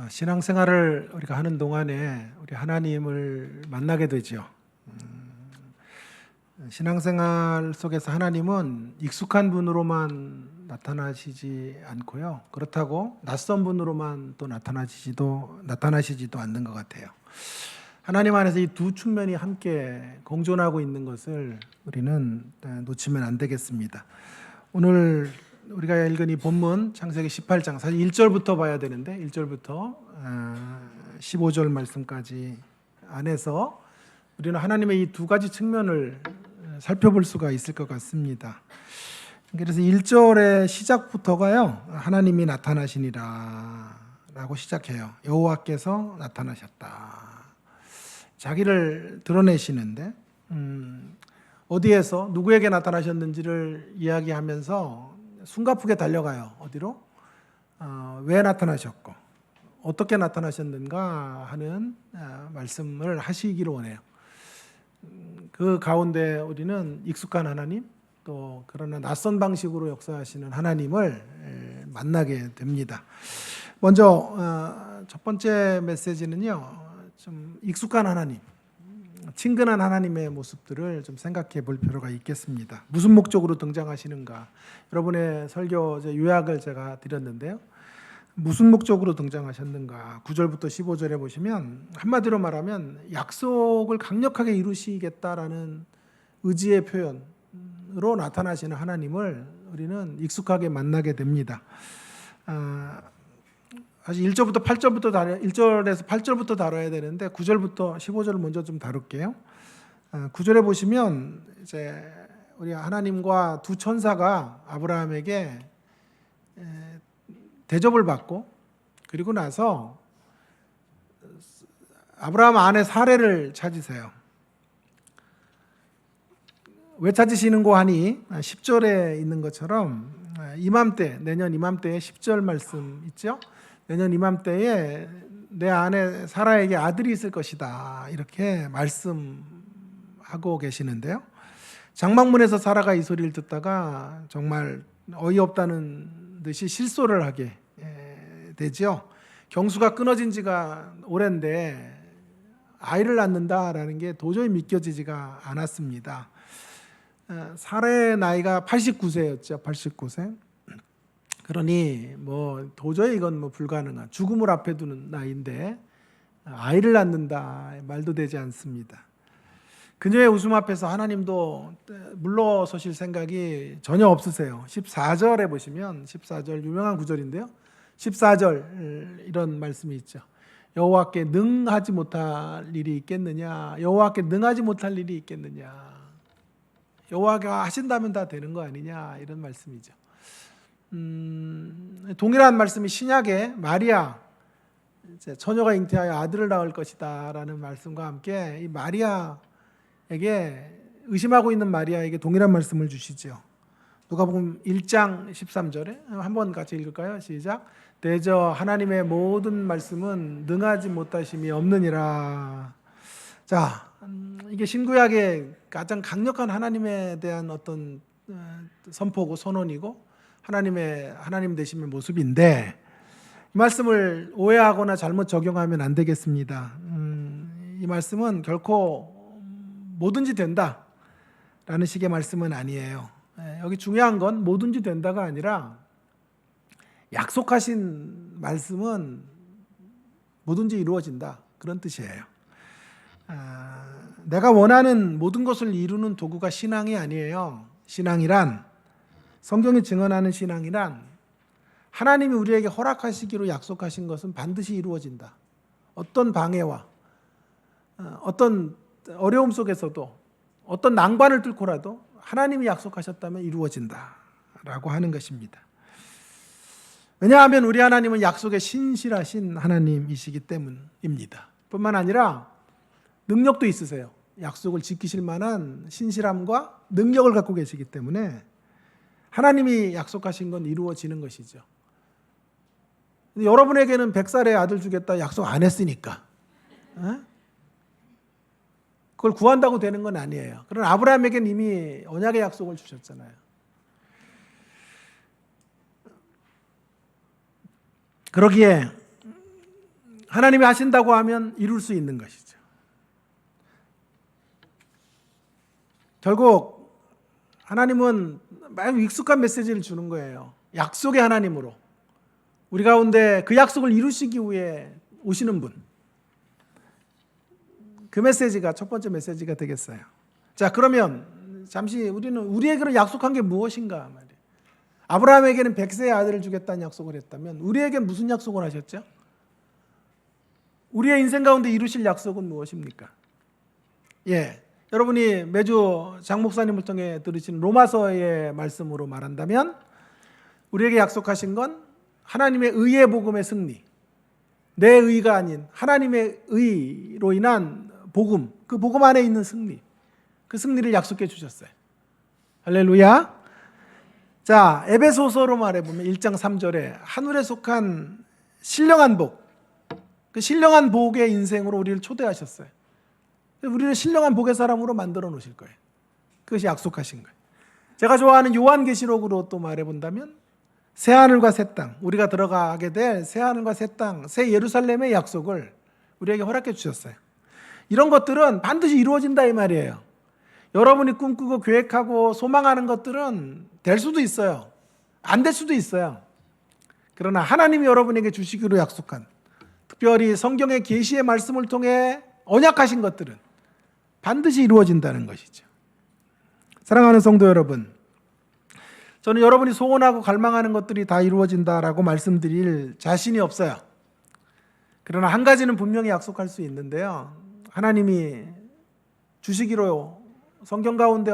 신앙생활을 우리가 하는 동안에 우리 하나님을 만나게 되죠. 신앙생활 속에서 하나님은 익숙한 분으로만 나타나시지 않고요. 그렇다고 낯선 분으로만 또 나타나시지도 않는 것 같아요. 하나님 안에서 이 두 측면이 함께 공존하고 있는 것을 우리는 놓치면 안 되겠습니다. 오늘 우리가 읽은 이 본문 창세기 18장 사실 1절부터 봐야 되는데 1절부터 15절 말씀까지 안에서 우리는 하나님의 이 두 가지 측면을 살펴볼 수가 있을 것 같습니다. 그래서 1절의 시작부터가요. 하나님이 나타나시니라 라고 시작해요. 여호와께서 나타나셨다. 자기를 드러내시는데 어디에서 누구에게 나타나셨는지를 이야기하면서 숨가쁘게 달려가요. 어디로? 왜 나타나셨고 어떻게 나타나셨는가 하는 말씀을 하시기를 원해요. 그 가운데 우리는 익숙한 하나님 또 그러나 낯선 방식으로 역사하시는 하나님을 만나게 됩니다. 먼저 첫 번째 메시지는요. 좀 익숙한 하나님, 친근한 하나님의 모습들을 좀 생각해 볼 필요가 있겠습니다. 무슨 목적으로 등장하시는가? 여러분의 설교 요약을 제가 드렸는데요. 무슨 목적으로 등장하셨는가? 9절부터 15절에 보시면 한마디로 말하면 약속을 강력하게 이루시겠다라는 의지의 표현으로 나타나시는 하나님을 우리는 익숙하게 만나게 됩니다. 사실 1절에서 8절부터 다뤄야 되는데 9절부터 15절을 먼저 좀 다룰게요. 9절에 보시면 이제 우리 하나님과 두 천사가 아브라함에게 대접을 받고 그리고 나서 아브라함 아내 사레를 찾으세요. 왜 찾으시는고 하니 10절에 있는 것처럼 이맘때 내년 이맘때에 10절 말씀 있죠. 내년 이맘때에 내 아내 사라에게 아들이 있을 것이다 이렇게 말씀하고 계시는데요. 장막문에서 사라가 이 소리를 듣다가 정말 어이없다는 듯이 실소를 하게 되죠. 경수가 끊어진 지가 오랜데 아이를 낳는다라는 게 도저히 믿겨지지가 않았습니다. 사라의 나이가 89세였죠. 89세. 그러니 뭐 도저히 이건 불가능한 죽음을 앞에 두는 나이인데 아이를 낳는다 말도 되지 않습니다. 그녀의 웃음 앞에서 하나님도 물러서실 생각이 전혀 없으세요. 14절에 보시면 14절 유명한 구절인데요. 14절 이런 말씀이 있죠. 여호와께 능하지 못할 일이 있겠느냐? 여호와께 능하지 못할 일이 있겠느냐? 여호와가 하신다면 다 되는 거 아니냐? 이런 말씀이죠. 동일한 말씀이 신약에 마리아 처녀가 잉태하여 아들을 낳을 것이다 라는 말씀과 함께 이 마리아에게 의심하고 있는 마리아에게 동일한 말씀을 주시죠. 누가복음 1장 13절에 한번 같이 읽을까요? 시작. 대저 하나님의 모든 말씀은 능하지 못하심이 없느니라. 자, 이게 신구약의 가장 강력한 하나님에 대한 어떤 선포고 선언이고 하나님 되심의 모습인데 이 말씀을 오해하거나 잘못 적용하면 안 되겠습니다. 이 말씀은 결코 뭐든지 된다라는 식의 말씀은 아니에요. 여기 중요한 건 뭐든지 된다가 아니라 약속하신 말씀은 뭐든지 이루어진다 그런 뜻이에요. 내가 원하는 모든 것을 이루는 도구가 신앙이 아니에요. 신앙이란 성경이 증언하는 신앙이란 하나님이 우리에게 허락하시기로 약속하신 것은 반드시 이루어진다. 어떤 방해와 어떤 어려움 속에서도 어떤 난관을 뚫고라도 하나님이 약속하셨다면 이루어진다라고 하는 것입니다. 왜냐하면 우리 하나님은 약속에 신실하신 하나님이시기 때문입니다. 뿐만 아니라 능력도 있으세요. 약속을 지키실 만한 신실함과 능력을 갖고 계시기 때문에 하나님이 약속하신 건 이루어지는 것이죠. 여러분에게는 100살의 아들 주겠다 약속 안 했으니까 그걸 구한다고 되는 건 아니에요. 그러나 아브라함에게는 이미 언약의 약속을 주셨잖아요. 그러기에 하나님이 하신다고 하면 이룰 수 있는 것이죠. 결국 하나님은 매우 익숙한 메시지를 주는 거예요. 약속의 하나님으로 우리 가운데 그 약속을 이루시기 위해 오시는 분, 그 메시지가 첫 번째 메시지가 되겠어요. 자, 그러면 잠시 우리에게는 약속한 게 무엇인가 말이에요. 아브라함에게는 100세의 아들을 주겠다는 약속을 했다면 우리에게 무슨 약속을 하셨죠? 우리의 인생 가운데 이루실 약속은 무엇입니까? 예, 여러분이 매주 장 목사님을 통해 들으시는 로마서의 말씀으로 말한다면 우리에게 약속하신 건 하나님의 의의 복음의 승리, 내 의가 아닌 하나님의 의로 인한 복음, 그 복음 안에 있는 승리, 그 승리를 약속해 주셨어요. 할렐루야. 자, 에베소서로 말해보면 1장 3절에 하늘에 속한 신령한 복, 그 신령한 복의 인생으로 우리를 초대하셨어요. 우리를 신령한 복의 사람으로 만들어 놓으실 거예요. 그것이 약속하신 거예요. 제가 좋아하는 요한계시록으로 또 말해본다면 새하늘과 새 땅, 우리가 들어가게 될 새하늘과 새 땅, 새 예루살렘의 약속을 우리에게 허락해 주셨어요. 이런 것들은 반드시 이루어진다 이 말이에요. 여러분이 꿈꾸고 계획하고 소망하는 것들은 될 수도 있어요. 안 될 수도 있어요. 그러나 하나님이 여러분에게 주시기로 약속한, 특별히 성경의 계시의 말씀을 통해 언약하신 것들은 반드시 이루어진다는 것이죠. 사랑하는 성도 여러분, 저는 여러분이 소원하고 갈망하는 것들이 다 이루어진다라고 말씀드릴 자신이 없어요. 그러나 한 가지는 분명히 약속할 수 있는데요. 하나님이 주시기로 성경 가운데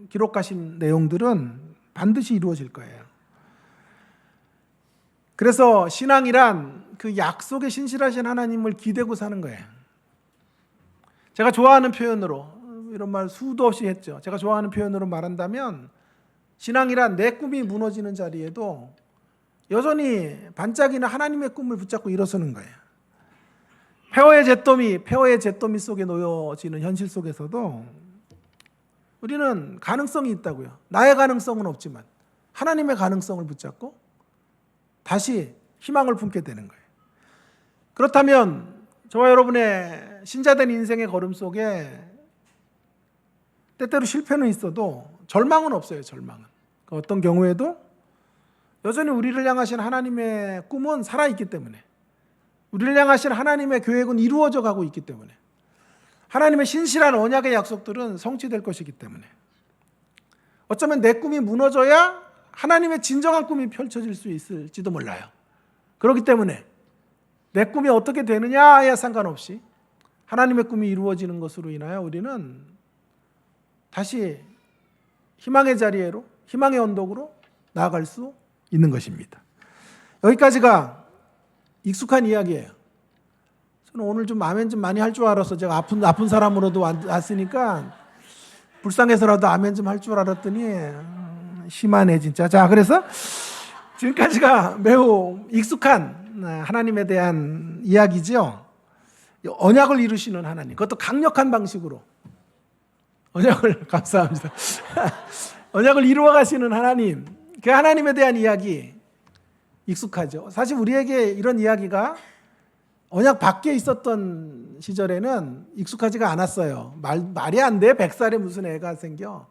기록하신 내용들은 반드시 이루어질 거예요. 그래서 신앙이란 그 약속에 신실하신 하나님을 기대고 사는 거예요. 제가 좋아하는 표현으로, 이런 말 수도 없이 했죠. 제가 좋아하는 표현으로 말한다면 신앙이란 내 꿈이 무너지는 자리에도 여전히 반짝이는 하나님의 꿈을 붙잡고 일어서는 거예요. 폐허의 잿더미 속에 놓여지는 현실 속에서도 우리는 가능성이 있다고요. 나의 가능성은 없지만 하나님의 가능성을 붙잡고 다시 희망을 품게 되는 거예요. 그렇다면 저와 여러분의 신자된 인생의 걸음 속에 때때로 실패는 있어도 절망은 없어요. 절망은. 어떤 경우에도 여전히 우리를 향하신 하나님의 꿈은 살아있기 때문에, 우리를 향하신 하나님의 계획은 이루어져 가고 있기 때문에, 하나님의 신실한 언약의 약속들은 성취될 것이기 때문에, 어쩌면 내 꿈이 무너져야 하나님의 진정한 꿈이 펼쳐질 수 있을지도 몰라요. 그렇기 때문에 내 꿈이 어떻게 되느냐에 상관없이 하나님의 꿈이 이루어지는 것으로 인하여 우리는 다시 희망의 자리로, 희망의 언덕으로 나아갈 수 있는 것입니다. 여기까지가 익숙한 이야기예요. 저는 오늘 좀 아멘 좀 많이 할 줄 알아서 제가 아픈 사람으로도 왔으니까 불쌍해서라도 아멘 좀 할 줄 알았더니 심하네 진짜. 자, 그래서 지금까지가 매우 익숙한 하나님에 대한 이야기죠. 언약을 이루시는 하나님, 그것도 강력한 방식으로 언약을 감사합니다. 언약을 이루어 가시는 하나님, 그 하나님에 대한 이야기 익숙하죠. 사실 우리에게 이런 이야기가 언약 밖에 있었던 시절에는 익숙하지가 않았어요. 말이 안 돼. 100살에 무슨 애가 생겨.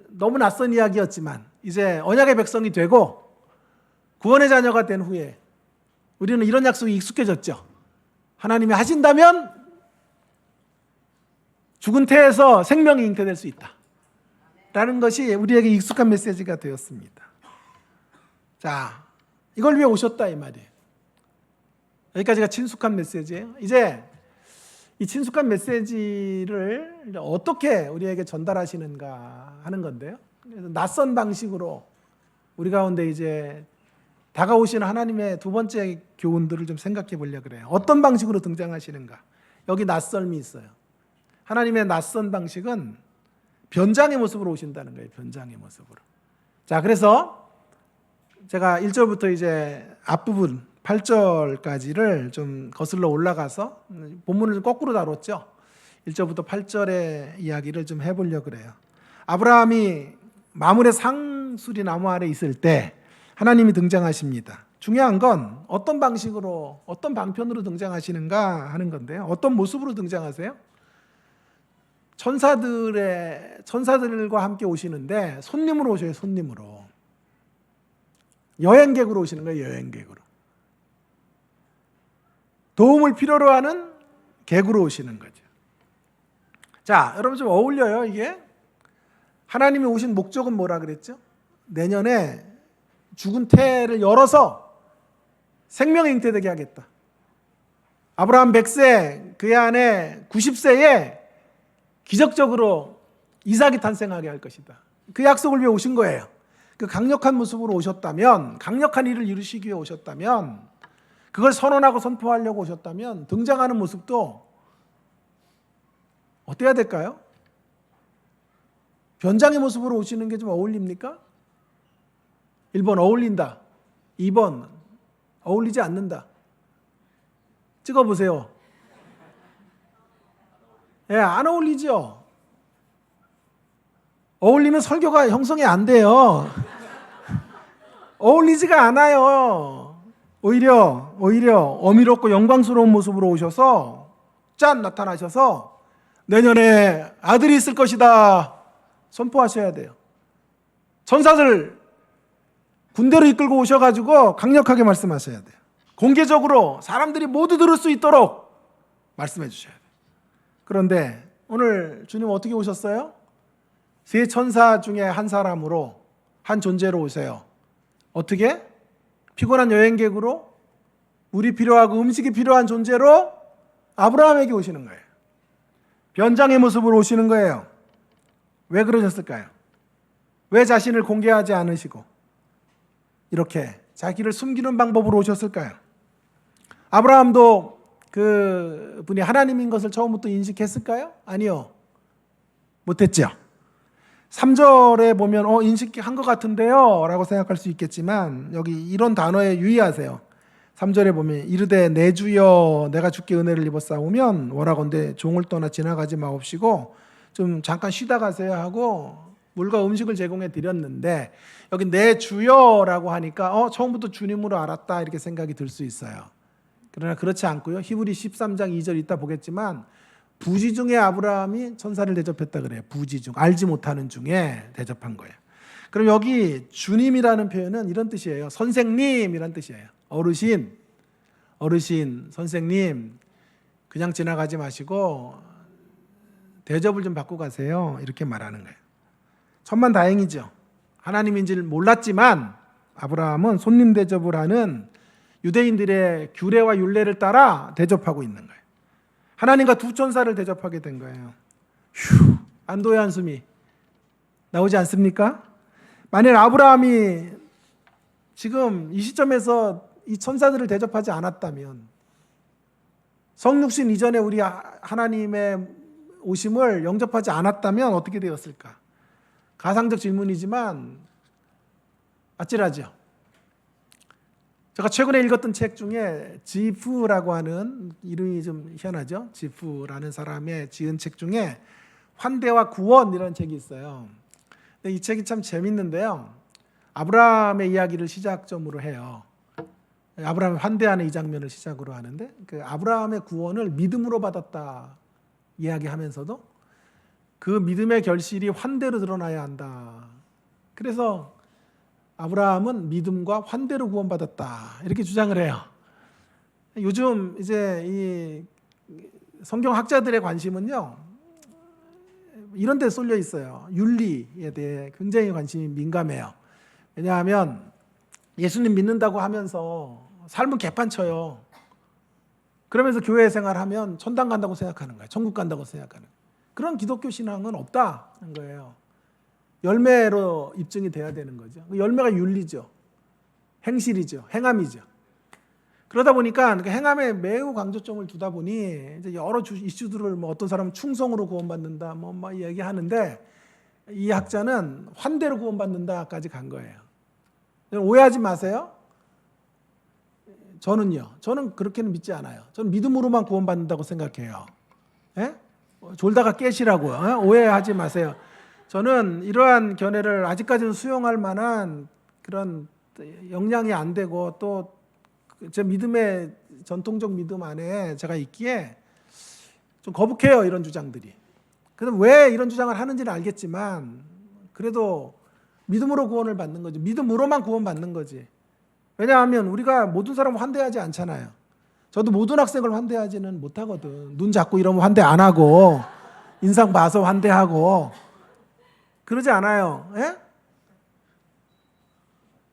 너무 낯선 이야기였지만 이제 언약의 백성이 되고 구원의 자녀가 된 후에 우리는 이런 약속이 익숙해졌죠. 하나님이 하신다면 죽은 태에서 생명이 잉태될 수 있다 라는 것이 우리에게 익숙한 메시지가 되었습니다. 자, 이걸 위해 오셨다 이 말이에요. 여기까지가 친숙한 메시지예요. 이제 이 친숙한 메시지를 어떻게 우리에게 전달하시는가 하는 건데요. 그래서 낯선 방식으로 우리 가운데 이제 다가오시는 하나님의 두 번째 교훈들을 좀 생각해 보려고 그래요. 어떤 방식으로 등장하시는가? 여기 낯설미 있어요. 하나님의 낯선 방식은 변장의 모습으로 오신다는 거예요. 변장의 모습으로. 자, 그래서 제가 1절부터 이제 앞부분 8절까지를 좀 거슬러 올라가서 본문을 좀 거꾸로 다뤘죠. 1절부터 8절의 이야기를 좀 해보려고 그래요. 아브라함이 마물의 상수리 나무 아래 있을 때 하나님이 등장하십니다. 중요한 건 어떤 방식으로, 어떤 방편으로 등장하시는가 하는 건데요. 어떤 모습으로 등장하세요? 천사들과 함께 오시는데 손님으로 오셔요. 손님으로. 여행객으로 오시는 거예요. 여행객으로. 도움을 필요로 하는 객으로 오시는 거죠. 자, 여러분 좀 어울려요, 이게? 하나님이 오신 목적은 뭐라 그랬죠? 내년에 죽은 태를 열어서 생명의 잉태되게 하겠다. 아브라함 100세, 그의 아내 90세에 기적적으로 이삭이 탄생하게 할 것이다. 그 약속을 위해 오신 거예요. 그 강력한 모습으로 오셨다면, 강력한 일을 이루시기 위해 오셨다면, 그걸 선언하고 선포하려고 오셨다면 등장하는 모습도 어때야 될까요? 변장의 모습으로 오시는 게 좀 어울립니까? 1번 어울린다. 2번 어울리지 않는다. 찍어보세요. 예, 안 어울리죠? 어울리면 설교가 형성이 안 돼요. 어울리지가 않아요. 오히려 어미롭고 영광스러운 모습으로 오셔서 짠 나타나셔서 내년에 아들이 있을 것이다 선포하셔야 돼요. 천사들 군대로 이끌고 오셔가지고 강력하게 말씀하셔야 돼요. 공개적으로 사람들이 모두 들을 수 있도록 말씀해 주셔야 돼요. 그런데 오늘 주님 어떻게 오셨어요? 세 천사 중에 한 사람으로, 한 존재로 오세요. 어떻게? 피곤한 여행객으로, 물이 필요하고 음식이 필요한 존재로 아브라함에게 오시는 거예요. 변장의 모습으로 오시는 거예요. 왜 그러셨을까요? 왜 자신을 공개하지 않으시고 이렇게 자기를 숨기는 방법으로 오셨을까요? 아브라함도 그 분이 하나님인 것을 처음부터 인식했을까요? 아니요. 못했죠. 3절에 보면 인식한 것 같은데요 라고 생각할 수 있겠지만 여기 이런 단어에 유의하세요. 3절에 보면 이르되 내 주여 내가 주께 은혜를 입었사오면 원하건대 종을 떠나 지나가지 마옵시고 좀 잠깐 쉬다 가세요 하고 물과 음식을 제공해 드렸는데 여기 내 주여라고 하니까 처음부터 주님으로 알았다 이렇게 생각이 들 수 있어요. 그러나 그렇지 않고요. 히브리 13장 2절 이따 보겠지만 부지 중에 아브라함이 천사를 대접했다 그래요. 부지 중, 알지 못하는 중에 대접한 거예요. 그럼 여기 주님이라는 표현은 이런 뜻이에요. 선생님이란 뜻이에요. 어르신, 선생님 그냥 지나가지 마시고 대접을 좀 받고 가세요. 이렇게 말하는 거예요. 천만다행이죠. 하나님인지를 몰랐지만 아브라함은 손님 대접을 하는 유대인들의 규례와 율례를 따라 대접하고 있는 거예요. 하나님과 두 천사를 대접하게 된 거예요. 휴, 안도의 한숨이 나오지 않습니까? 만일 아브라함이 지금 이 시점에서 이 천사들을 대접하지 않았다면 성육신 이전에 우리 하나님의 오심을 영접하지 않았다면 어떻게 되었을까? 가상적 질문이지만 아찔하죠. 제가 최근에 읽었던 책 중에 지프라고 하는 이름이 좀 희한하죠. 지프라는 사람의 지은 책 중에 환대와 구원이라는 책이 있어요. 근데 이 책이 참 재밌는데요. 아브라함의 이야기를 시작점으로 해요. 아브라함을 환대하는 이 장면을 시작으로 하는데 그 아브라함의 구원을 믿음으로 받았다 이야기하면서도 그 믿음의 결실이 환대로 드러나야 한다. 그래서 아브라함은 믿음과 환대로 구원받았다 이렇게 주장을 해요. 요즘 이제 이 성경학자들의 관심은요 이런 데 쏠려 있어요. 윤리에 대해 굉장히 관심이 민감해요. 왜냐하면 예수님 믿는다고 하면서 삶은 개판쳐요. 그러면서 교회 생활하면 천당 간다고 생각하는 거예요. 천국 간다고 생각하는 거예요. 그런 기독교 신앙은 없다는 거예요. 열매로 입증이 돼야 되는 거죠. 열매가 윤리죠. 행실이죠. 행함이죠. 그러다 보니까 행함에 매우 강조점을 두다 보니 이제 여러 이슈들을 어떤 사람은 충성으로 구원받는다 뭐 얘기하는데 이 학자는 환대로 구원받는다까지 간 거예요. 오해하지 마세요. 저는 그렇게는 믿지 않아요. 저는 믿음으로만 구원받는다고 생각해요. 예? 졸다가 깨시라고요. 오해하지 마세요. 저는 이러한 견해를 아직까지는 수용할 만한 그런 영향이 안 되고 또 제 믿음의 전통적 믿음 안에 제가 있기에 좀 거북해요, 이런 주장들이. 그럼 왜 이런 주장을 하는지는 알겠지만 그래도 믿음으로 구원을 받는 거지. 믿음으로만 구원받는 거지. 왜냐하면 우리가 모든 사람을 환대하지 않잖아요. 저도 모든 학생을 환대하지는 못하거든. 눈 잡고 이러면 환대 안 하고 인상 봐서 환대하고 그러지 않아요. 예?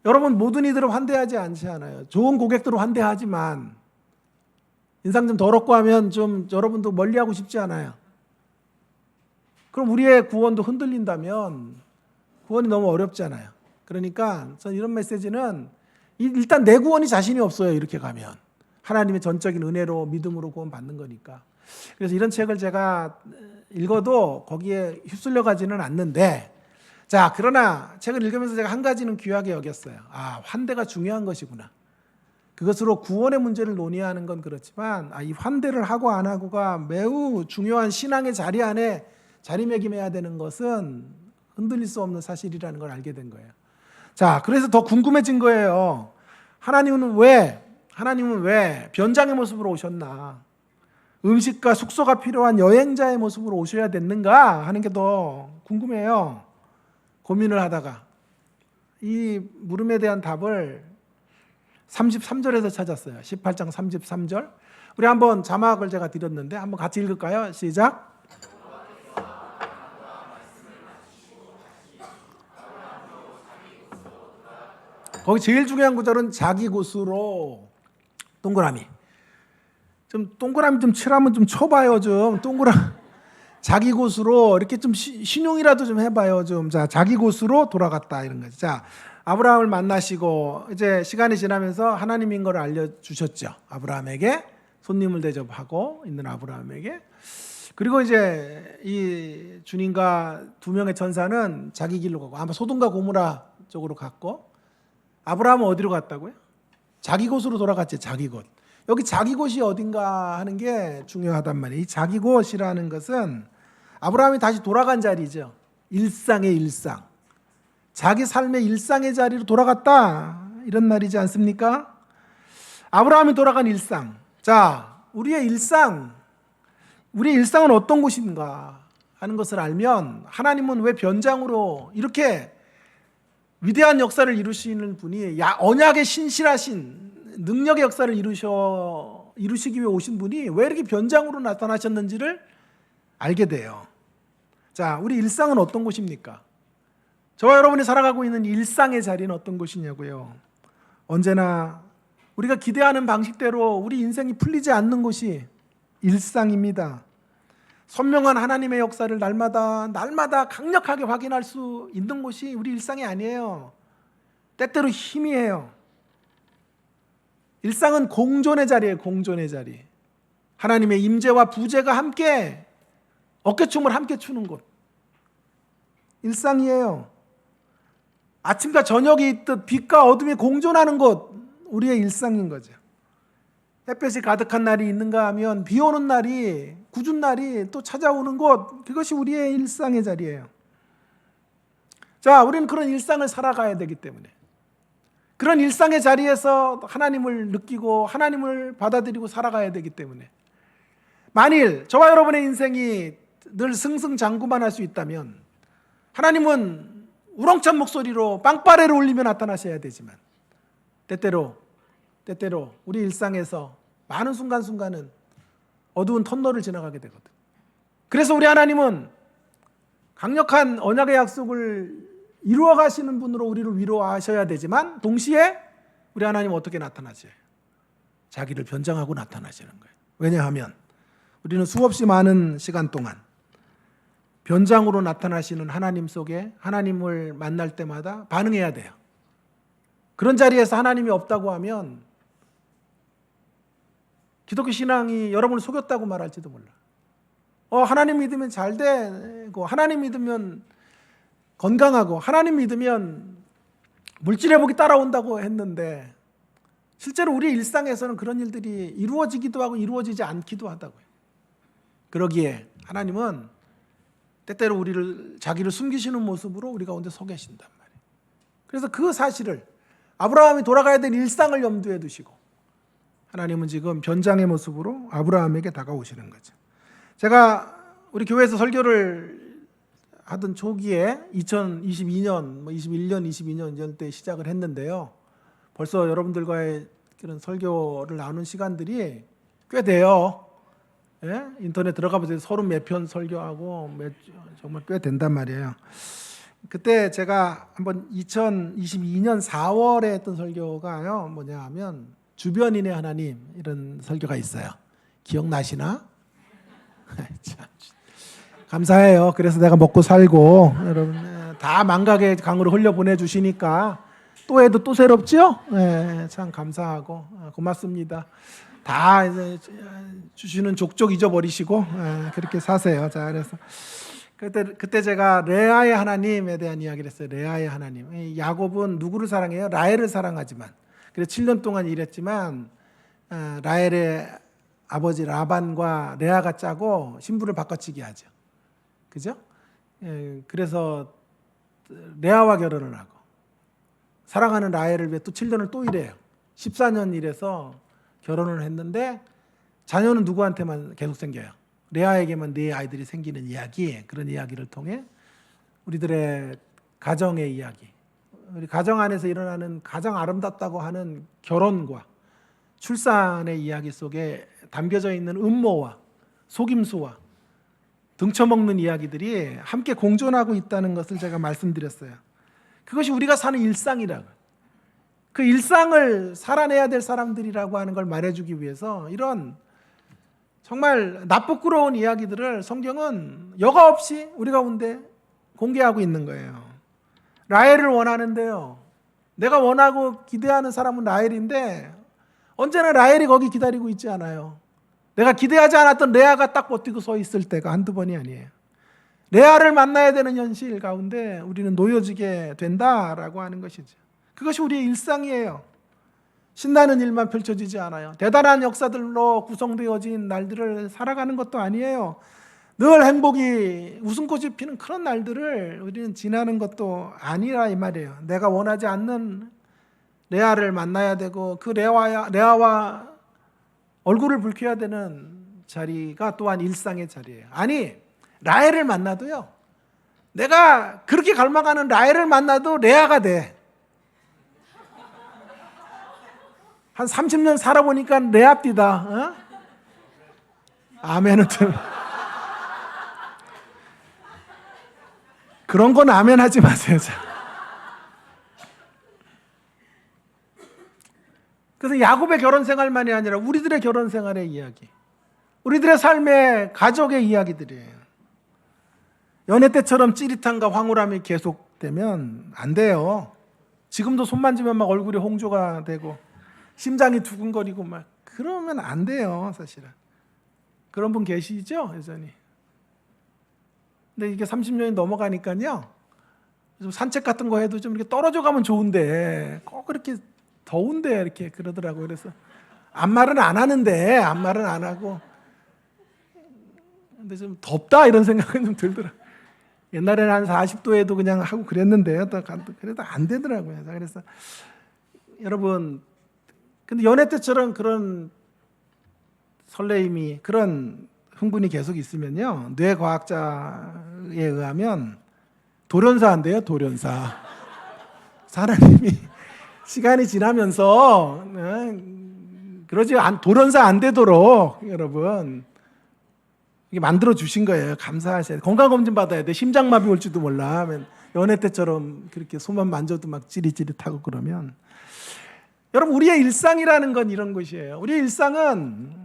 여러분 모든 이들을 환대하지 않지 않아요. 좋은 고객들을 환대하지만 인상 좀 더럽고 하면 좀 여러분도 멀리하고 싶지 않아요. 그럼 우리의 구원도 흔들린다면 구원이 너무 어렵잖아요. 그러니까 저는 이런 메시지는 일단 내 구원이 자신이 없어요. 이렇게 가면 하나님의 전적인 은혜로 믿음으로 구원 받는 거니까. 그래서 이런 책을 제가 읽어도 거기에 휩쓸려 가지는 않는데, 자, 그러나 책을 읽으면서 제가 한 가지는 귀하게 여겼어요. 아, 환대가 중요한 것이구나. 그것으로 구원의 문제를 논의하는 건 그렇지만 이 환대를 하고 안 하고가 매우 중요한 신앙의 자리 안에 자리매김해야 되는 것은 흔들릴 수 없는 사실이라는 걸 알게 된 거예요. 자, 그래서 더 궁금해진 거예요. 하나님은 왜 변장의 모습으로 오셨나? 음식과 숙소가 필요한 여행자의 모습으로 오셔야 됐는가 하는 게 더 궁금해요. 고민을 하다가 이 물음에 대한 답을 33절에서 찾았어요. 18장 33절. 우리 한번 자막을 제가 드렸는데 한번 같이 읽을까요? 시작. 거기 제일 중요한 구절은 자기 곳으로 동그라미. 좀 동그라미 좀 칠하면 좀 쳐봐요. 좀 동그라미. 자기 곳으로 이렇게 좀 신용이라도 좀 해봐요. 좀. 자, 자기 곳으로 돌아갔다 이런 거죠. 자, 아브라함을 만나시고 이제 시간이 지나면서 하나님인 걸 알려주셨죠. 아브라함에게 손님을 대접하고 있는 아브라함에게. 그리고 이제 이 주님과 두 명의 천사는 자기 길로 가고 아마 소돔과 고모라 쪽으로 갔고, 아브라함은 어디로 갔다고요? 자기 곳으로 돌아갔지. 자기 곳. 여기 자기 곳이 어딘가 하는 게 중요하단 말이에요. 이 자기 곳이라는 것은 아브라함이 다시 돌아간 자리죠. 일상의 일상. 자기 삶의 일상의 자리로 돌아갔다. 이런 말이지 않습니까? 아브라함이 돌아간 일상. 자, 우리의 일상은 어떤 곳인가 하는 것을 알면 하나님은 왜 변장으로 이렇게 위대한 역사를 이루시는 분이, 언약의 신실하신 능력의 역사를 이루시기 위해 오신 분이 왜 이렇게 변장으로 나타나셨는지를 알게 돼요. 자, 우리 일상은 어떤 곳입니까? 저와 여러분이 살아가고 있는 일상의 자리는 어떤 곳이냐고요. 언제나 우리가 기대하는 방식대로 우리 인생이 풀리지 않는 곳이 일상입니다. 선명한 하나님의 역사를 날마다 강력하게 확인할 수 있는 곳이 우리 일상이 아니에요. 때때로 희미해요. 일상은 공존의 자리예요. 공존의 자리. 하나님의 임재와 부재가 함께 어깨춤을 함께 추는 곳. 일상이에요. 아침과 저녁이 있듯 빛과 어둠이 공존하는 곳, 우리의 일상인 거죠. 햇볕이 가득한 날이 있는가 하면 비 오는 날이, 궂은 날이 또 찾아오는 곳, 그것이 우리의 일상의 자리예요. 자, 우리는 그런 일상을 살아가야 되기 때문에, 그런 일상의 자리에서 하나님을 느끼고 하나님을 받아들이고 살아가야 되기 때문에, 만일 저와 여러분의 인생이 늘 승승장구만 할 수 있다면 하나님은 우렁찬 목소리로 빵빠레를 울리며 나타나셔야 되지만, 때때로 우리 일상에서 많은 순간순간은 어두운 터널을 지나가게 되거든. 그래서 우리 하나님은 강력한 언약의 약속을 이루어 가시는 분으로 우리를 위로하셔야 되지만, 동시에 우리 하나님은 어떻게 나타나셔요? 자기를 변장하고 나타나시는 거예요. 왜냐하면 우리는 수없이 많은 시간 동안 변장으로 나타나시는 하나님 속에 하나님을 만날 때마다 반응해야 돼요. 그런 자리에서 하나님이 없다고 하면 기독교 신앙이 여러분을 속였다고 말할지도 몰라. 하나님 믿으면 잘 되고, 하나님 믿으면 건강하고, 하나님 믿으면 물질 회복이 따라온다고 했는데, 실제로 우리 일상에서는 그런 일들이 이루어지기도 하고 이루어지지 않기도 하다고요. 그러기에 하나님은 때때로 우리를, 자기를 숨기시는 모습으로 우리 가운데 서 계신단 말이에요. 그래서 그 사실을 아브라함이 돌아가야 될 일상을 염두에 두시고 하나님은 지금 변장의 모습으로 아브라함에게 다가오시는 거죠. 제가 우리 교회에서 설교를 하던 초기에 2022년, 21년, 22년 때 시작을 했는데요. 벌써 여러분들과의 그런 설교를 나누는 시간들이 꽤 돼요. 예? 인터넷 들어가 보세요. 30몇 편 설교하고 정말 꽤 된단 말이에요. 그때 제가 한번 2022년 4월에 했던 설교가요. 뭐냐 하면 주변인의 하나님 이런 설교가 있어요. 기억나시나? 참 감사해요. 그래서 내가 먹고 살고 여러분 다 망각의 강으로 흘려보내 주시니까 또 해도 또 새롭죠? 네, 참 감사하고 고맙습니다. 다 이제 주시는 족족 잊어버리시고 그렇게 사세요. 자, 그래서 그때 제가 레아의 하나님에 대한 이야기를 했어요. 레아의 하나님. 야곱은 누구를 사랑해요? 라헬을 사랑하지만. 그래서 7년 동안 일했지만 라헬의 아버지 라반과 레아가 짜고 신부를 바꿔치기 하죠. 그죠? 그래서 레아와 결혼을 하고 사랑하는 라헬을 위해 또 7년을 또 일해요. 14년 일해서 결혼을 했는데 자녀는 누구한테만 계속 생겨요? 레아에게만 네 아이들이 생기는 이야기, 그런 이야기를 통해 우리들의 가정의 이야기, 우리 가정 안에서 일어나는 가장 아름답다고 하는 결혼과 출산의 이야기 속에 담겨져 있는 음모와 속임수와 등쳐먹는 이야기들이 함께 공존하고 있다는 것을 제가 말씀드렸어요. 그것이 우리가 사는 일상이라고. 그 일상을 살아내야 될 사람들이라고 하는 걸 말해주기 위해서 이런 정말 나쁘끄러운 이야기들을 성경은 여과 없이 우리 가운데 공개하고 있는 거예요. 라헬을 원하는데요. 내가 원하고 기대하는 사람은 라헬인데 언제나 라헬이 거기 기다리고 있지 않아요. 내가 기대하지 않았던 레아가 딱 버티고 서 있을 때가 한두 번이 아니에요. 레아를 만나야 되는 현실 가운데 우리는 놓여지게 된다라고 하는 것이죠. 그것이 우리의 일상이에요. 신나는 일만 펼쳐지지 않아요. 대단한 역사들로 구성되어진 날들을 살아가는 것도 아니에요. 늘 행복이 웃음꽃이 피는 그런 날들을 우리는 지나는 것도 아니라 이 말이에요. 내가 원하지 않는 레아를 만나야 되고 그 레아와 얼굴을 붉혀야 되는 자리가 또한 일상의 자리예요. 아니 라헬을 만나도요. 내가 그렇게 갈망하는 라헬을 만나도 레아가 돼. 한 30년 살아보니까 레아띠다. 어? 아멘은 좀 그런 건 아멘 하지 마세요. 그래서 야곱의 결혼 생활만이 아니라 우리들의 결혼 생활의 이야기, 우리들의 삶의 가족의 이야기들이에요. 연애 때처럼 찌릿함과 황홀함이 계속되면 안 돼요. 지금도 손 만지면 막 얼굴이 홍조가 되고 심장이 두근거리고 막 그러면 안 돼요, 사실은. 그런 분 계시죠, 여전히. 근데 이게 30년이 넘어가니까요. 좀 산책 같은 거 해도 좀 이렇게 떨어져 가면 좋은데 꼭 그렇게 더운데 이렇게 그러더라고요. 그래서 아무 말은 안 하는데 아무 말은 안 하고 근데 좀 덥다 이런 생각은 좀 들더라고요. 옛날에는 한 40도에도 그냥 하고 그랬는데 그래도 안 되더라고요. 그래서 여러분 근데 연애 때처럼 그런 설레임이 그런 흥분이 계속 있으면요. 뇌과학자에 의하면 돌연사인데요. 돌연사. 사람이 시간이 지나면서 돌연사 안 되도록 여러분 이게 만들어 주신 거예요. 감사하셔야 돼요. 건강검진 받아야 돼. 심장마비 올지도 몰라. 연애 때처럼 그렇게 손만 만져도 막 찌릿찌릿하고 그러면 여러분 우리의 일상이라는 건 이런 것이에요. 우리의 일상은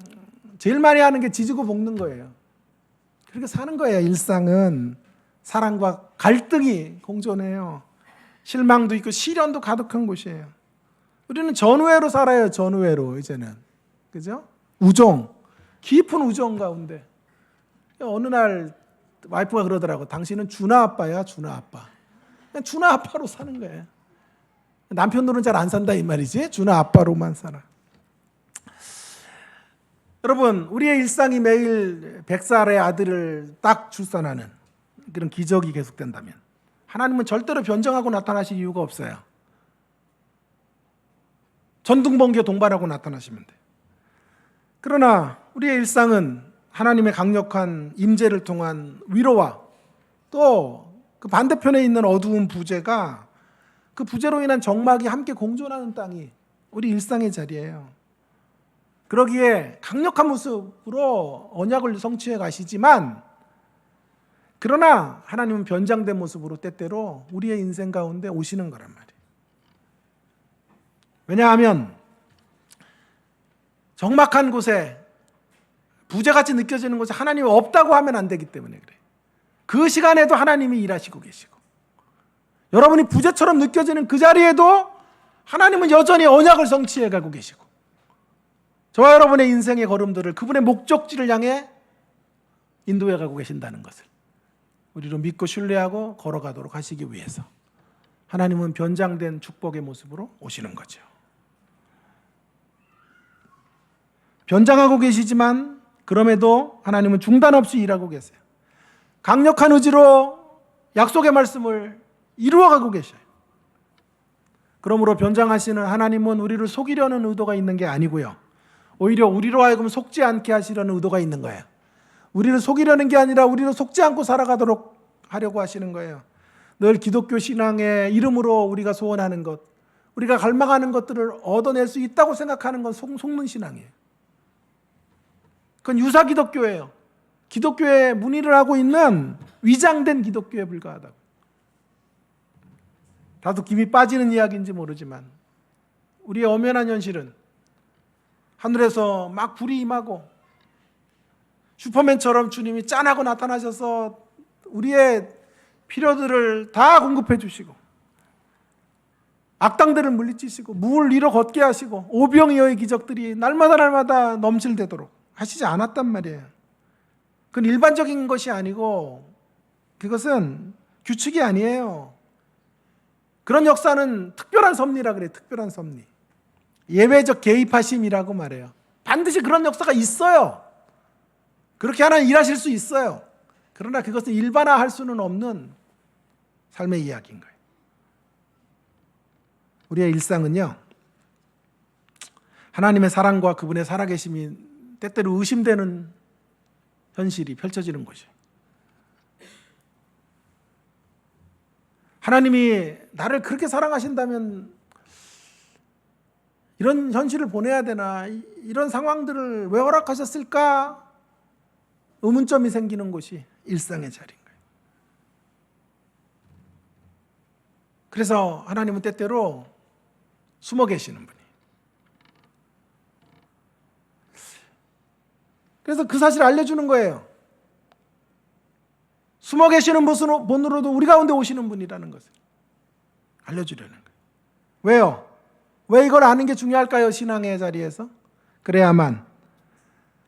제일 많이 하는 게 지지고 볶는 거예요. 그렇게 사는 거예요. 일상은 사랑과 갈등이 공존해요. 실망도 있고 시련도 가득한 곳이에요. 우리는 전우회로 살아요. 전우회로 이제는. 그죠? 우정. 깊은 우정 가운데. 어느 날 와이프가 그러더라고. 당신은 준아 아빠야. 준아 아빠. 그냥 준아 아빠로 사는 거예요. 남편으로는 잘 안 산다 이 말이지. 준아 아빠로만 살아. 여러분 우리의 일상이 매일 100살의 아들을 딱 출산하는 그런 기적이 계속된다면 하나님은 절대로 변정하고 나타나실 이유가 없어요. 전등번개 동반하고 나타나시면 돼요. 그러나 우리의 일상은 하나님의 강력한 임재를 통한 위로와 또 그 반대편에 있는 어두운 부재가 그 부재로 인한 적막이 함께 공존하는 땅이 우리 일상의 자리예요. 그러기에 강력한 모습으로 언약을 성취해 가시지만 그러나 하나님은 변장된 모습으로 때때로 우리의 인생 가운데 오시는 거란 말이에요. 왜냐하면 적막한 곳에 부재같이 느껴지는 곳에 하나님이 없다고 하면 안 되기 때문에 그래요. 그 시간에도 하나님이 일하시고 계시고 여러분이 부재처럼 느껴지는 그 자리에도 하나님은 여전히 언약을 성취해 가고 계시고 저와 여러분의 인생의 걸음들을 그분의 목적지를 향해 인도해 가고 계신다는 것을 우리로 믿고 신뢰하고 걸어가도록 하시기 위해서 하나님은 변장된 축복의 모습으로 오시는 거죠. 변장하고 계시지만 그럼에도 하나님은 중단 없이 일하고 계세요. 강력한 의지로 약속의 말씀을 이루어가고 계셔요. 그러므로 변장하시는 하나님은 우리를 속이려는 의도가 있는 게 아니고요. 오히려 우리로 하여금 속지 않게 하시려는 의도가 있는 거예요. 우리를 속이려는 게 아니라 우리를 속지 않고 살아가도록 하려고 하시는 거예요. 늘 기독교 신앙의 이름으로 우리가 소원하는 것, 우리가 갈망하는 것들을 얻어낼 수 있다고 생각하는 건 속는 신앙이에요. 그건 유사 기독교예요. 기독교에 문의를 하고 있는 위장된 기독교에 불과하다고. 다소 김이 빠지는 이야기인지 모르지만 우리의 엄연한 현실은 하늘에서 막 불이 임하고 슈퍼맨처럼 주님이 짠하고 나타나셔서 우리의 필요들을 다 공급해 주시고 악당들을 물리치시고 물 잃어 걷게 하시고 오병이어의 기적들이 날마다 넘실대도록 하시지 않았단 말이에요. 그건 일반적인 것이 아니고 그것은 규칙이 아니에요. 그런 역사는 특별한 섭리라 그래요. 특별한 섭리. 예외적 개입하심이라고 말해요. 반드시 그런 역사가 있어요. 그렇게 하나님 일하실 수 있어요. 그러나 그것은 일반화할 수는 없는 삶의 이야기인 거예요. 우리의 일상은요, 하나님의 사랑과 그분의 살아계심이 때때로 의심되는 현실이 펼쳐지는 것이에요. 하나님이 나를 그렇게 사랑하신다면 이런 현실을 보내야 되나? 이런 상황들을 왜 허락하셨을까? 의문점이 생기는 곳이 일상의 자리인 거예요. 그래서 하나님은 때때로 숨어 계시는 분이에요. 그래서 그 사실을 알려주는 거예요. 숨어 계시는 분으로도 우리 가운데 오시는 분이라는 것을 알려주려는 거예요. 왜요? 왜 이걸 아는 게 중요할까요? 신앙의 자리에서? 그래야만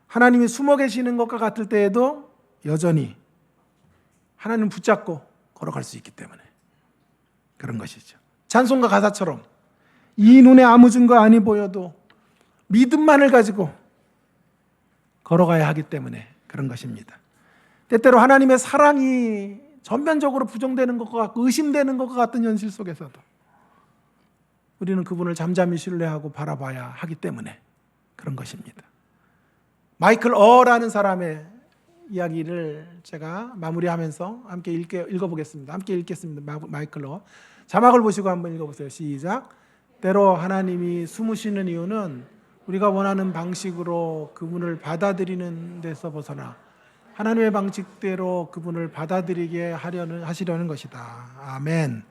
하나님이 숨어 계시는 것과 같을 때에도 여전히 하나님 붙잡고 걸어갈 수 있기 때문에 그런 것이죠. 찬송가 가사처럼 이 눈에 아무 증거 아니 보여도 믿음만을 가지고 걸어가야 하기 때문에 그런 것입니다. 때때로 하나님의 사랑이 전면적으로 부정되는 것과 같고 의심되는 것과 같은 현실 속에서도 우리는 그분을 잠잠히 신뢰하고 바라봐야 하기 때문에 그런 것입니다. 마이클 어라는 사람의 이야기를 제가 마무리하면서 함께 읽어보겠습니다. 함께 읽겠습니다. 마이클 어. 자막을 보시고 한번 읽어보세요. 시작. 때로 하나님이 숨으시는 이유는 우리가 원하는 방식으로 그분을 받아들이는 데서 벗어나 하나님의 방식대로 그분을 받아들이게 하시려는 것이다. 아멘.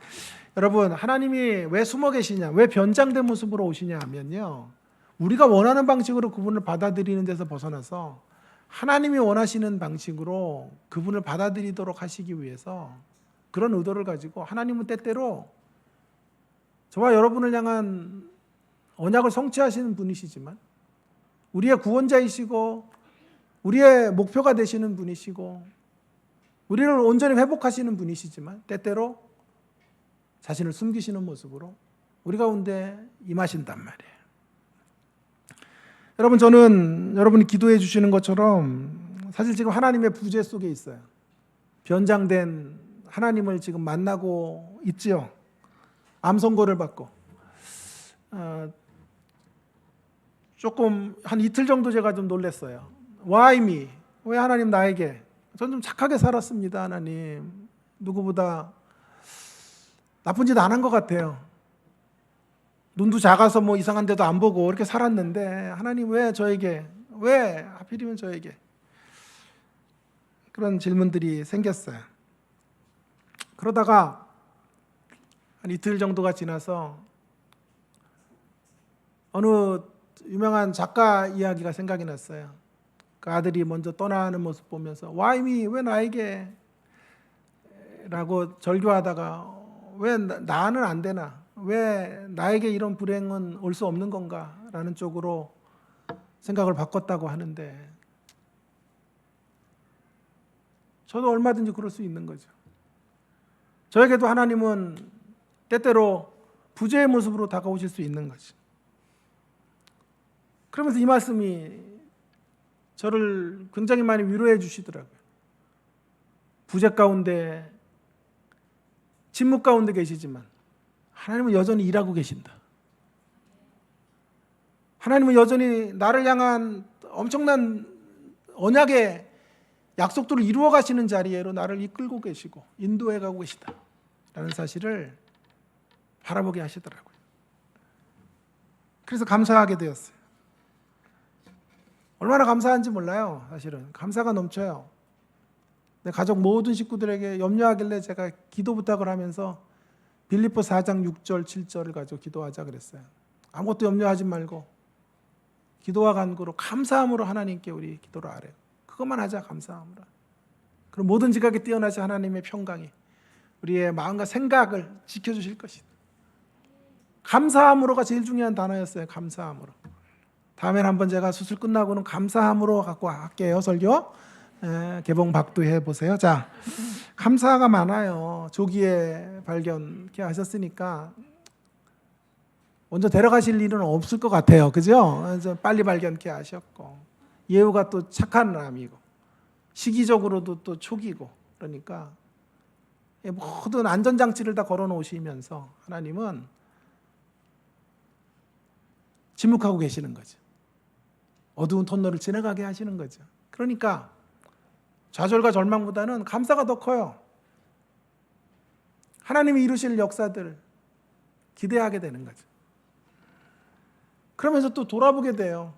여러분, 하나님이 왜 숨어 계시냐, 왜 변장된 모습으로 오시냐 하면요, 우리가 원하는 방식으로 그분을 받아들이는 데서 벗어나서 하나님이 원하시는 방식으로 그분을 받아들이도록 하시기 위해서 그런 의도를 가지고 하나님은 때때로 저와 여러분을 향한 언약을 성취하시는 분이시지만 우리의 구원자이시고 우리의 목표가 되시는 분이시고 우리를 온전히 회복하시는 분이시지만 때때로 자신을 숨기시는 모습으로 우리 가운데 임하신단 말이에요. 여러분, 저는 여러분이 기도해 주시는 것처럼 사실 지금 하나님의 부재 속에 있어요. 변장된 하나님을 지금 만나고 있지요. 암 선고를 받고 조금 한 이틀 정도 제가 좀 놀랐어요. Why me? 왜 하나님 나에게? 전 좀 착하게 살았습니다. 하나님 누구보다 나쁜 짓 안 한 것 같아요. 눈도 작아서 뭐 이상한 데도 안 보고 이렇게 살았는데 하나님 왜 저에게, 왜 하필이면 저에게? 그런 질문들이 생겼어요. 그러다가 한 이틀 정도가 지나서 어느 유명한 작가 이야기가 생각이 났어요. 그 아들이 먼저 떠나는 모습 보면서 Why me? 왜 나에게? 라고 절규하다가 왜 나는 안 되나? 왜 나에게 이런 불행은 올 수 없는 건가? 라는 쪽으로 생각을 바꿨다고 하는데 저도 얼마든지 그럴 수 있는 거죠. 저에게도 하나님은 때때로 부재의 모습으로 다가오실 수 있는 거죠. 그러면서 이 말씀이 저를 굉장히 많이 위로해 주시더라고요. 부재 가운데, 침묵 가운데 계시지만 하나님은 여전히 일하고 계신다. 하나님은 여전히 나를 향한 엄청난 언약의 약속들을 이루어 가시는 자리로 나를 이끌고 계시고 인도해 가고 계시다 라는 사실을 바라보게 하시더라고요. 그래서 감사하게 되었어요. 얼마나 감사한지 몰라요. 사실은 감사가 넘쳐요. 내 가족 모든 식구들에게 염려하길래 제가 기도 부탁을 하면서 빌립보 4장 6절 7절을 가지고 기도하자 그랬어요. 아무것도 염려하지 말고 기도와 간구로 감사함으로 하나님께 우리 기도를 아뢰요. 그것만 하자. 감사함으로. 그럼 모든 지각에 뛰어나신 하나님의 평강이 우리의 마음과 생각을 지켜주실 것이다. 감사함으로가 제일 중요한 단어였어요. 감사함으로. 다음엔 한번 제가 수술 끝나고는 감사함으로 갖고 할게요. 설교. 개봉 박두해 보세요. 자, 감사가 많아요. 조기에 발견케 하셨으니까 먼저 데려가실 일은 없을 것 같아요. 그죠? 그래서 빨리 발견케 하셨고 예후가 또 착한 사람이고 시기적으로도 또 초기고 그러니까 모든 안전장치를 다 걸어 놓으시면서 하나님은 침묵하고 계시는 거죠. 어두운 터널을 지나가게 하시는 거죠. 그러니까 좌절과 절망보다는 감사가 더 커요. 하나님이 이루실 역사들 기대하게 되는 거죠. 그러면서 또 돌아보게 돼요.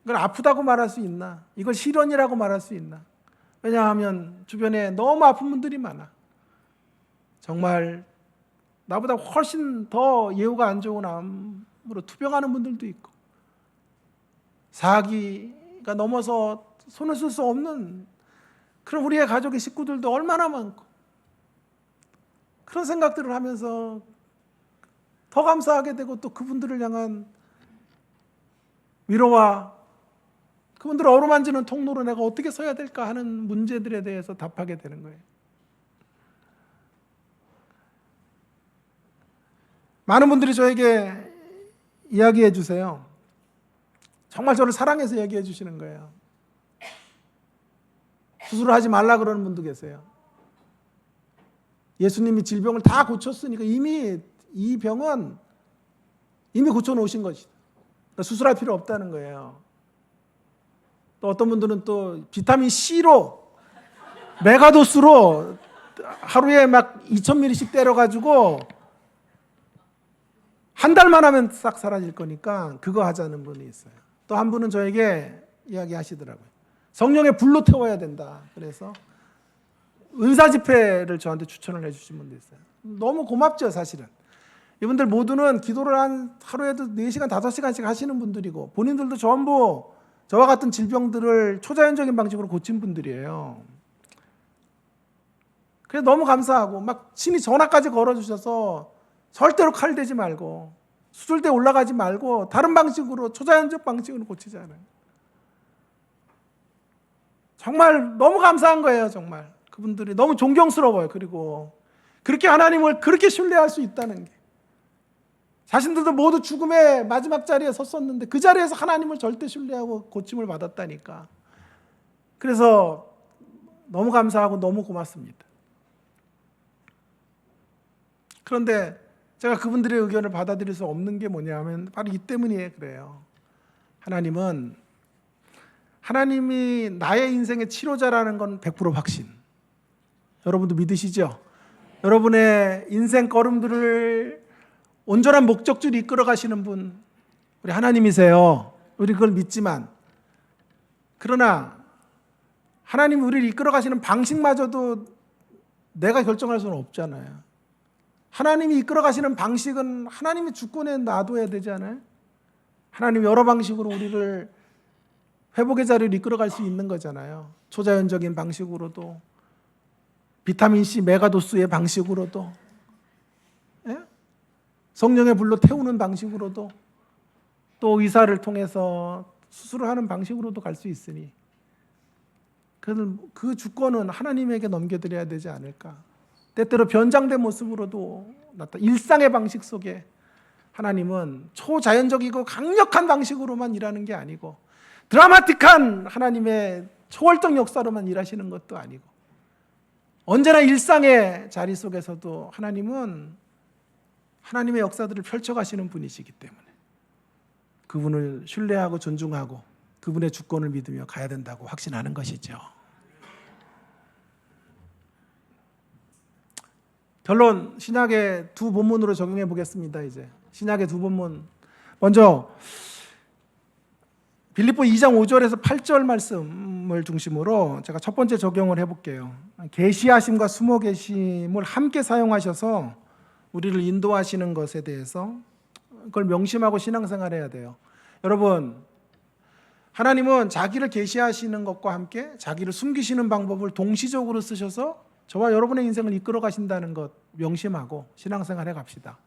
이걸 아프다고 말할 수 있나? 이걸 시련이라고 말할 수 있나? 왜냐하면 주변에 너무 아픈 분들이 많아. 정말 나보다 훨씬 더 예후가 안 좋은 암으로 투병하는 분들도 있고 사기가 넘어서 손을 쓸 수 없는 그런 우리의 가족의 식구들도 얼마나 많고 그런 생각들을 하면서 더 감사하게 되고 또 그분들을 향한 위로와 그분들을 어루만지는 통로로 내가 어떻게 서야 될까 하는 문제들에 대해서 답하게 되는 거예요. 많은 분들이 저에게 이야기해 주세요. 정말 저를 사랑해서 이야기해 주시는 거예요. 수술을 하지 말라 그러는 분도 계세요. 예수님이 질병을 다 고쳤으니까 이미 이 병은 이미 고쳐놓으신 것이다. 그러니까 수술할 필요 없다는 거예요. 또 어떤 분들은 또 비타민 C로 메가도스로 하루에 막 2000ml씩 때려가지고 한 달만 하면 싹 사라질 거니까 그거 하자는 분이 있어요. 또 한 분은 저에게 이야기하시더라고요. 성령의 불로 태워야 된다. 그래서 은사 집회를 저한테 추천을 해주신 분도 있어요. 너무 고맙죠, 사실은. 이분들 모두는 기도를 한 하루에도 4시간, 5시간씩 하시는 분들이고 본인들도 전부 저와 같은 질병들을 초자연적인 방식으로 고친 분들이에요. 그래서 너무 감사하고 막 친히 전화까지 걸어주셔서 절대로 칼 대지 말고 수술대 올라가지 말고 다른 방식으로 초자연적 방식으로 고치잖아요. 정말 너무 감사한 거예요. 정말 그분들이 너무 존경스러워요. 그리고 그렇게 하나님을 그렇게 신뢰할 수 있다는 게 자신들도 모두 죽음의 마지막 자리에 섰었는데 그 자리에서 하나님을 절대 신뢰하고 고침을 받았다니까. 그래서 너무 감사하고 너무 고맙습니다. 그런데 제가 그분들의 의견을 받아들일 수 없는 게 뭐냐면 바로 이 때문이에요. 그래요. 하나님이 나의 인생의 치료자라는 건 100% 확신. 여러분도 믿으시죠? 여러분의 인생 걸음들을 온전한 목적지로 이끌어 가시는 분, 우리 하나님이세요. 우리 그걸 믿지만, 그러나 하나님이 우리를 이끌어 가시는 방식마저도 내가 결정할 수는 없잖아요. 하나님이 이끌어 가시는 방식은 하나님이 주권에 놔둬야 되지 않아요? 하나님이 여러 방식으로 우리를 회복의 자리를 이끌어 갈 수 있는 거잖아요. 초자연적인 방식으로도, 비타민C 메가도스의 방식으로도, 예? 성령의 불로 태우는 방식으로도, 또 의사를 통해서 수술을 하는 방식으로도 갈 수 있으니 그 주권은 하나님에게 넘겨드려야 되지 않을까. 때때로 변장된 모습으로도 일상의 방식 속에 하나님은 초자연적이고 강력한 방식으로만 일하는 게 아니고 드라마틱한 하나님의 초월적 역사로만 일하시는 것도 아니고 언제나 일상의 자리 속에서도 하나님은 하나님의 역사들을 펼쳐가시는 분이시기 때문에 그분을 신뢰하고 존중하고 그분의 주권을 믿으며 가야 된다고 확신하는 것이죠. 결론, 신약의 두 본문으로 적용해 보겠습니다. 이제 신약의 두 본문, 먼저 빌립보 2장 5절에서 8절 말씀을 중심으로 제가 첫 번째 적용을 해볼게요. 계시하심과 숨어 계심을 함께 사용하셔서 우리를 인도하시는 것에 대해서 그걸 명심하고 신앙생활해야 돼요. 여러분, 하나님은 자기를 계시하시는 것과 함께 자기를 숨기시는 방법을 동시적으로 쓰셔서 저와 여러분의 인생을 이끌어 가신다는 것 명심하고 신앙생활해 갑시다.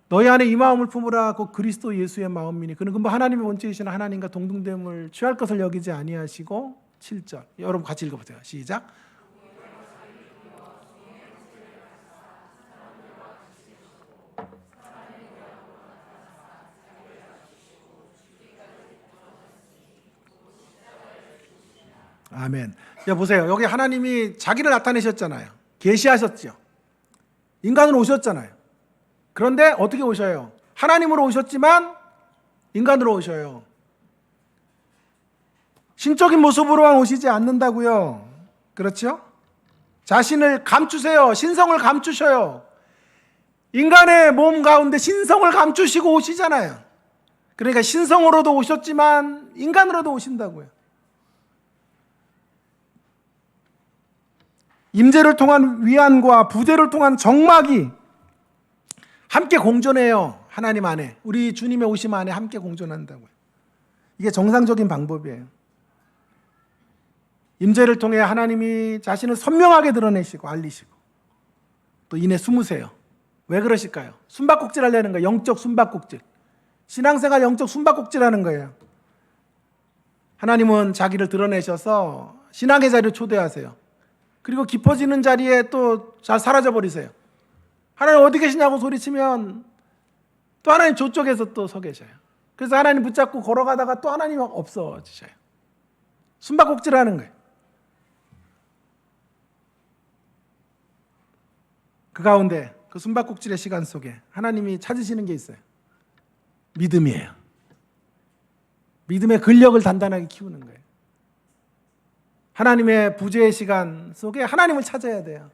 너희 안에 이 마음을 품으라. 그 그리스도 예수의 마음이니 그는 금방 하나님의 원죄이신 하나님과 동등됨을 취할 것을 여기지 아니하시고. 7절 여러분 같이 읽어보세요. 시작. 아멘. 자, 보세요. 여기 하나님이 자기를 나타내셨잖아요. 계시하셨죠. 인간으로 오셨잖아요. 그런데 어떻게 오셔요? 하나님으로 오셨지만 인간으로 오셔요. 신적인 모습으로만 오시지 않는다고요. 그렇죠? 자신을 감추세요. 신성을 감추셔요. 인간의 몸 가운데 신성을 감추시고 오시잖아요. 그러니까 신성으로도 오셨지만 인간으로도 오신다고요. 임재를 통한 위안과 부재를 통한 정막이 함께 공존해요. 하나님 안에, 우리 주님의 오심 안에 함께 공존한다고요. 이게 정상적인 방법이에요. 임재를 통해 하나님이 자신을 선명하게 드러내시고 알리시고 또 이내 숨으세요. 왜 그러실까요? 숨바꼭질 하려는 거예요. 영적 숨바꼭질. 신앙생활 영적 숨바꼭질 하는 거예요. 하나님은 자기를 드러내셔서 신앙의 자리를 초대하세요. 그리고 깊어지는 자리에 또 잘 사라져 버리세요. 하나님 어디 계시냐고 소리치면 또 하나님 저쪽에서 또 서 계셔요. 그래서 하나님 붙잡고 걸어가다가 또 하나님 없어지셔요. 숨바꼭질 하는 거예요. 그 가운데 그 숨바꼭질의 시간 속에 하나님이 찾으시는 게 있어요. 믿음이에요. 믿음의 근력을 단단하게 키우는 거예요. 하나님의 부재의 시간 속에 하나님을 찾아야 돼요.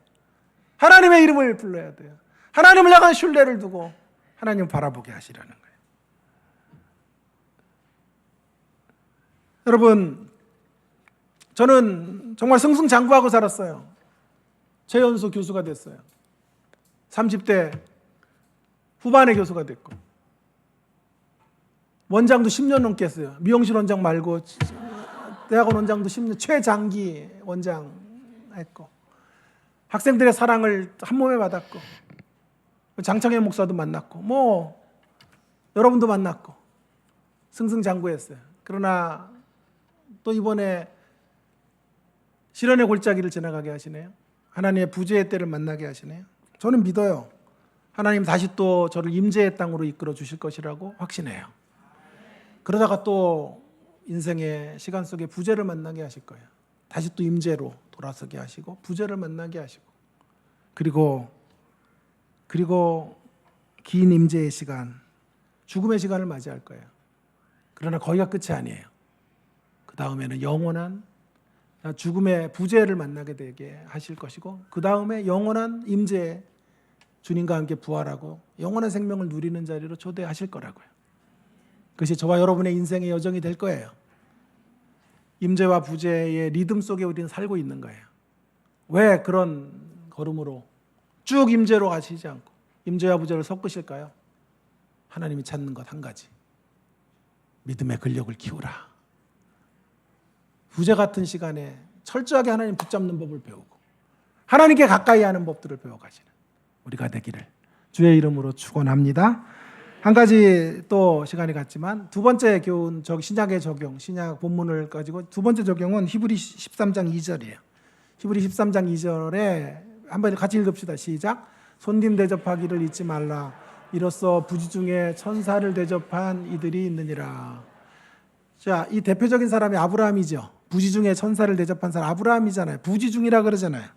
하나님의 이름을 불러야 돼요. 하나님을 향한 신뢰를 두고 하나님을 바라보게 하시라는 거예요. 여러분, 저는 정말 승승장구하고 살았어요. 최연소 교수가 됐어요. 30대 후반의 교수가 됐고 원장도 10년 넘게 했어요. 미용실 원장 말고 대학원 원장도 10년, 최장기 원장 했고 학생들의 사랑을 한 몸에 받았고 장창현 목사도 만났고 뭐 여러분도 만났고 승승장구했어요. 그러나 또 이번에 시련의 골짜기를 지나가게 하시네요. 하나님의 부재의 때를 만나게 하시네요. 저는 믿어요. 하나님 다시 또 저를 임재의 땅으로 이끌어 주실 것이라고 확신해요. 그러다가 또 인생의 시간 속에 부재를 만나게 하실 거예요. 다시 또 임재로 돌아서게 하시고 부재를 만나게 하시고 그리고 긴 임재의 시간, 죽음의 시간을 맞이할 거예요. 그러나 거기가 끝이 아니에요. 그 다음에는 영원한 죽음의 부재를 만나게 되게 하실 것이고, 그 다음에 영원한 임재, 주님과 함께 부활하고 영원한 생명을 누리는 자리로 초대하실 거라고요. 그것이 저와 여러분의 인생의 여정이 될 거예요. 임재와 부재의 리듬 속에 우리는 살고 있는 거예요. 왜 그런 걸음으로 쭉 임재로 가시지 않고 임재와 부재를 섞으실까요? 하나님이 찾는 것 한 가지, 믿음의 근력을 키우라. 부재 같은 시간에 철저하게 하나님 붙잡는 법을 배우고 하나님께 가까이 하는 법들을 배워가시는 우리가 되기를 주의 이름으로 축원합니다. 한 가지 또 시간이 갔지만 두 번째 교훈, 신약의 적용, 신약 본문을 가지고 두 번째 적용은 히브리 13장 2절이에요. 히브리 13장 2절에 한번 같이 읽읍시다. 시작. 손님 대접하기를 잊지 말라. 이로써 부지 중에 천사를 대접한 이들이 있느니라. 자, 이 대표적인 사람이 아브라함이죠. 부지 중에 천사를 대접한 사람 아브라함이잖아요. 부지 중이라 그러잖아요.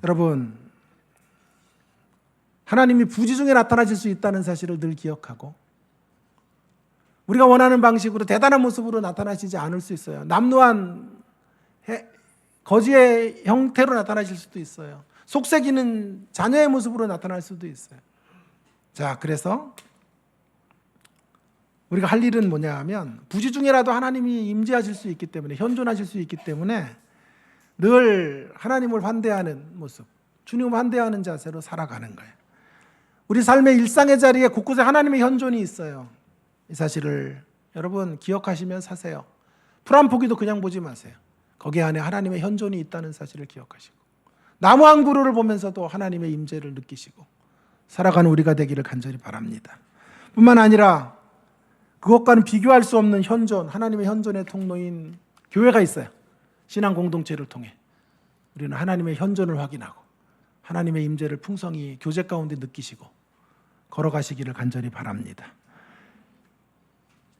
여러분, 하나님이 부지 중에 나타나실 수 있다는 사실을 늘 기억하고, 우리가 원하는 방식으로 대단한 모습으로 나타나시지 않을 수 있어요. 남루한 거지의 형태로 나타나실 수도 있어요. 속삭이는 자녀의 모습으로 나타날 수도 있어요. 자, 그래서 우리가 할 일은 뭐냐 하면, 부지 중에라도 하나님이 임재하실 수 있기 때문에, 현존하실 수 있기 때문에 늘 하나님을 환대하는 모습, 주님을 환대하는 자세로 살아가는 거예요. 우리 삶의 일상의 자리에 곳곳에 하나님의 현존이 있어요. 이 사실을 여러분 기억하시면 사세요. 풀 한 포기도 그냥 보지 마세요. 거기 안에 하나님의 현존이 있다는 사실을 기억하시고, 나무 한 그루를 보면서도 하나님의 임재를 느끼시고 살아가는 우리가 되기를 간절히 바랍니다. 뿐만 아니라 그것과는 비교할 수 없는 현존, 하나님의 현존의 통로인 교회가 있어요. 신앙 공동체를 통해 우리는 하나님의 현존을 확인하고 하나님의 임재를 풍성히 교제 가운데 느끼시고 걸어가시기를 간절히 바랍니다.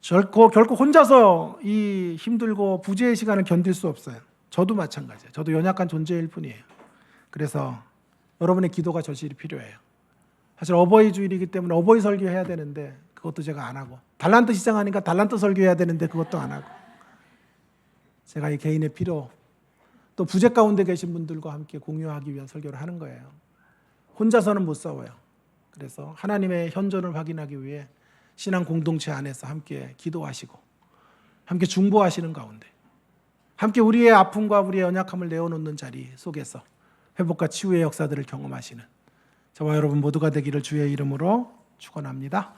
결코 혼자서 이 힘들고 부재의 시간을 견딜 수 없어요. 저도 마찬가지예요. 저도 연약한 존재일 뿐이에요. 그래서 여러분의 기도가 절실히 필요해요. 사실 어버이 주일이기 때문에 어버이 설교해야 되는데 그것도 제가 안 하고, 달란트 시장하니까 달란트 설교해야 되는데 그것도 안 하고, 제가 이 개인의 필요, 또 부재 가운데 계신 분들과 함께 공유하기 위한 설교를 하는 거예요. 혼자서는 못 싸워요. 그래서 하나님의 현존을 확인하기 위해 신앙 공동체 안에서 함께 기도하시고 함께 중보하시는 가운데, 함께 우리의 아픔과 우리의 연약함을 내어놓는 자리 속에서 회복과 치유의 역사들을 경험하시는 저와 여러분 모두가 되기를 주의 이름으로 축원합니다.